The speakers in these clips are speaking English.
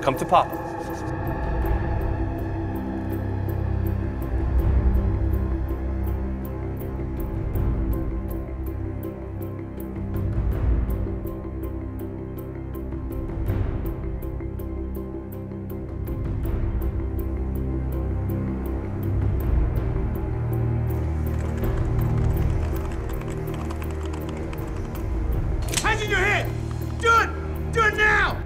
come to pop. Hands in your head! Do it! Do it now!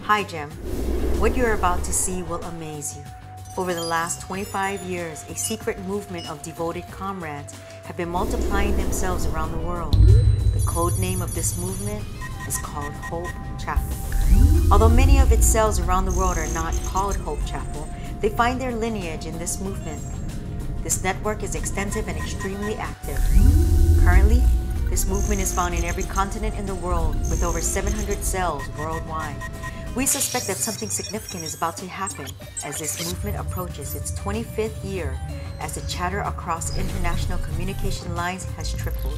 Hi, Jim. What you're about to see will amaze you. Over the last 25 years, a secret movement of devoted comrades have been multiplying themselves around the world. The code name of this movement is called Hope Chapel. Although many of its cells around the world are not called Hope Chapel, they find their lineage in this movement. This network is extensive and extremely active. Currently, this movement is found in every continent in the world with over 700 cells worldwide. We suspect that something significant is about to happen as this movement approaches its 25th year, as the chatter across international communication lines has tripled.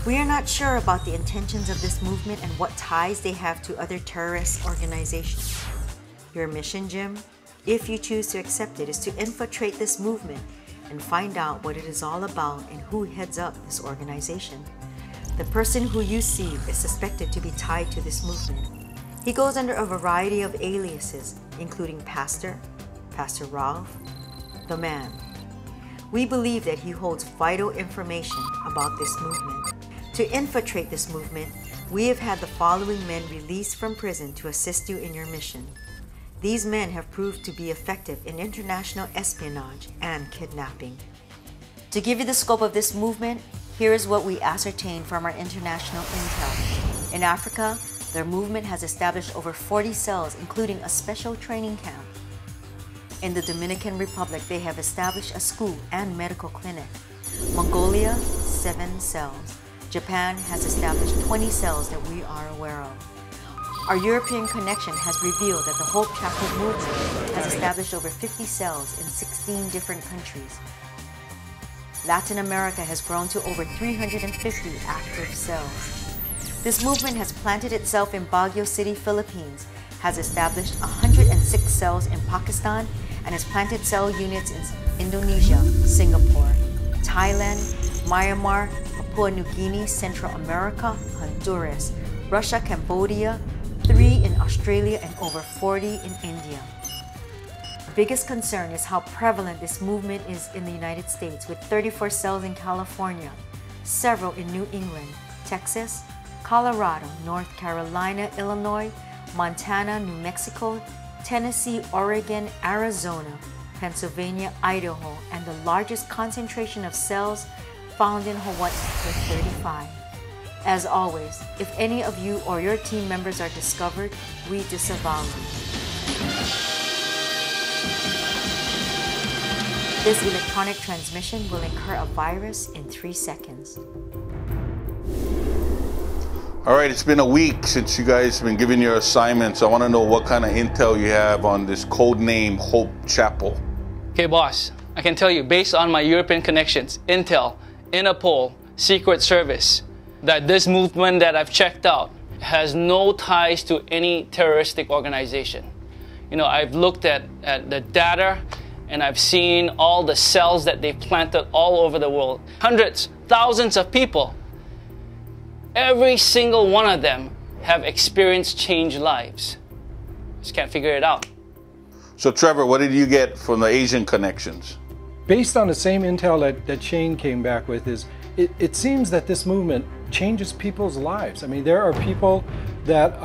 We are not sure about the intentions of this movement and what ties they have to other terrorist organizations. Your mission, Jim, if you choose to accept it, is to infiltrate this movement and find out what it is all about and who heads up this organization. The person who you see is suspected to be tied to this movement. He goes under a variety of aliases, including Pastor, Pastor Ralph, the Man. We believe that he holds vital information about this movement. To infiltrate this movement, we have had the following men released from prison to assist you in your mission. These men have proved to be effective in international espionage and kidnapping. To give you the scope of this movement, here is what we ascertained from our international intel. In Africa, their movement has established over 40 cells, including a special training camp. In the Dominican Republic, they have established a school and medical clinic. Mongolia, 7 cells. Japan has established 20 cells that we are aware of. Our European connection has revealed that the Hope Chapel movement has established over 50 cells in 16 different countries. Latin America has grown to over 350 active cells. This movement has planted itself in Baguio City, Philippines, has established 106 cells in Pakistan, and has planted cell units in Indonesia, Singapore, Thailand, Myanmar, Papua New Guinea, Central America, Honduras, Russia, Cambodia, 3 in Australia, and over 40 in India. The biggest concern is how prevalent this movement is in the United States, with 34 cells in California, several in New England, Texas, Colorado, North Carolina, Illinois, Montana, New Mexico, Tennessee, Oregon, Arizona, Pennsylvania, Idaho, and the largest concentration of cells found in Hawaii with 35. As always, if any of you or your team members are discovered, we disavow you. This electronic transmission will incur a virus in 3 seconds. All right, it's been a week since you guys have been giving your assignments. I want to know what kind of intel you have on this code name Hope Chapel. Okay, boss, I can tell you based on my European connections, Intel, Interpol, Secret Service, that this movement that I've checked out has no ties to any terroristic organization. You know, I've looked at the data and I've seen all the cells that they've planted all over the world. Hundreds, thousands of people. Every single one of them have experienced changed lives. Just can't figure it out. So Trevor, what did you get from the Asian connections? Based on the same intel that Shane came back with, it seems that this movement changes people's lives. I mean, there are people that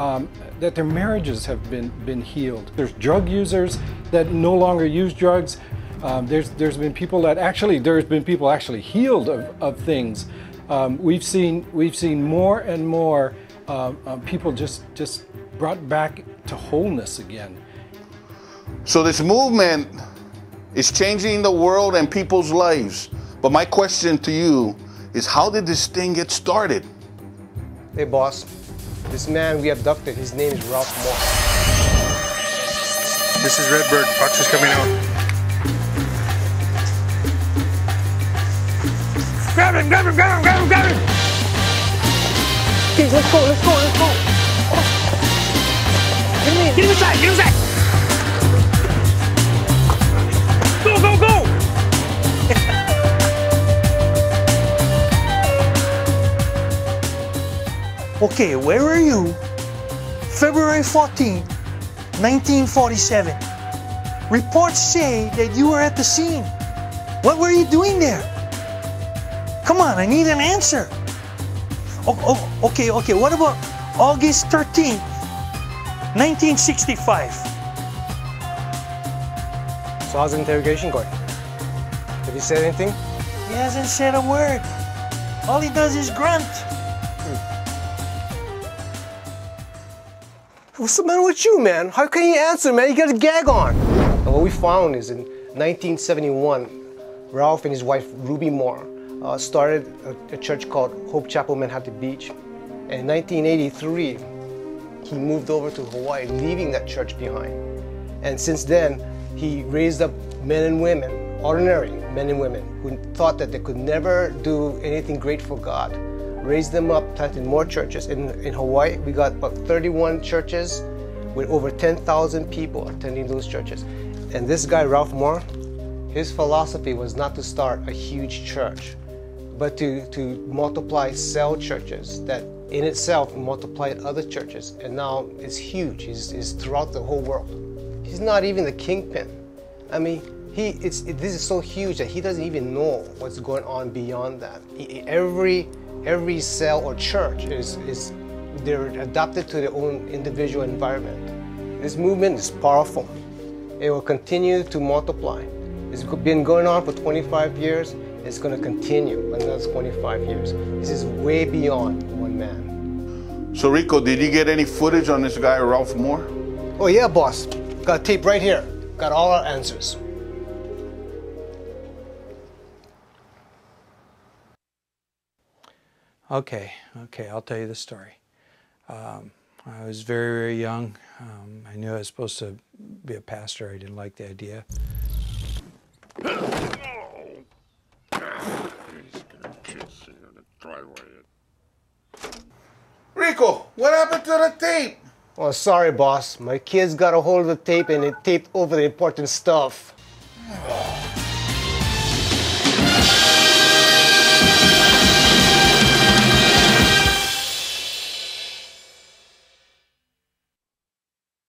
that their marriages have been healed. There's drug users that no longer use drugs. There's been people that actually healed of things. We've seen more and more people just brought back to wholeness again. So this movement is changing the world and people's lives. But my question to you is, how did this thing get started? Hey boss, this man we abducted, his name is Ralph Moore. This is Redbird. Fox is coming out. Grab him, grab him, grab him, grab him, grab him! Okay, let's go, let's go, let's go! Get him inside, get him inside! Go, go, go! Okay, where were you? February 14, 1947. Reports say that you were at the scene. What were you doing there? Come on, I need an answer. Okay, what about August 13th, 1965? So how's the interrogation going? Have you said anything? He hasn't said a word. All he does is grunt. What's the matter with you, man? How can you answer, man? You got a gag on. And what we found is in 1971, Ralph and his wife, Ruby Moore, started a church called Hope Chapel, Manhattan Beach. And in 1983, he moved over to Hawaii, leaving that church behind. And since then, he raised up men and women, ordinary men and women, who thought that they could never do anything great for God. Raised them up, planted more churches. In Hawaii, we got about 31 churches with over 10,000 people attending those churches. And this guy, Ralph Moore, his philosophy was not to start a huge church, but to multiply cell churches that in itself multiplied other churches. And now it's huge. It's throughout the whole world. He's not even the kingpin. I mean, this is so huge that he doesn't even know what's going on beyond that. Every cell or church they're adapted to their own individual environment. This movement is powerful. It will continue to multiply. It's been going on for 25 years. It's going to continue another 25 years. This is way beyond one man. So Rico, did you get any footage on this guy, Ralph Moore? Oh yeah, boss. Got tape right here. Got all our answers. Okay, I'll tell you the story. I was very, very young. I knew I was supposed to be a pastor. I didn't like the idea. He's gonna kiss you in the driveway. Rico, what happened to the tape? Oh, sorry, boss. My kids got a hold of the tape and it taped over the important stuff.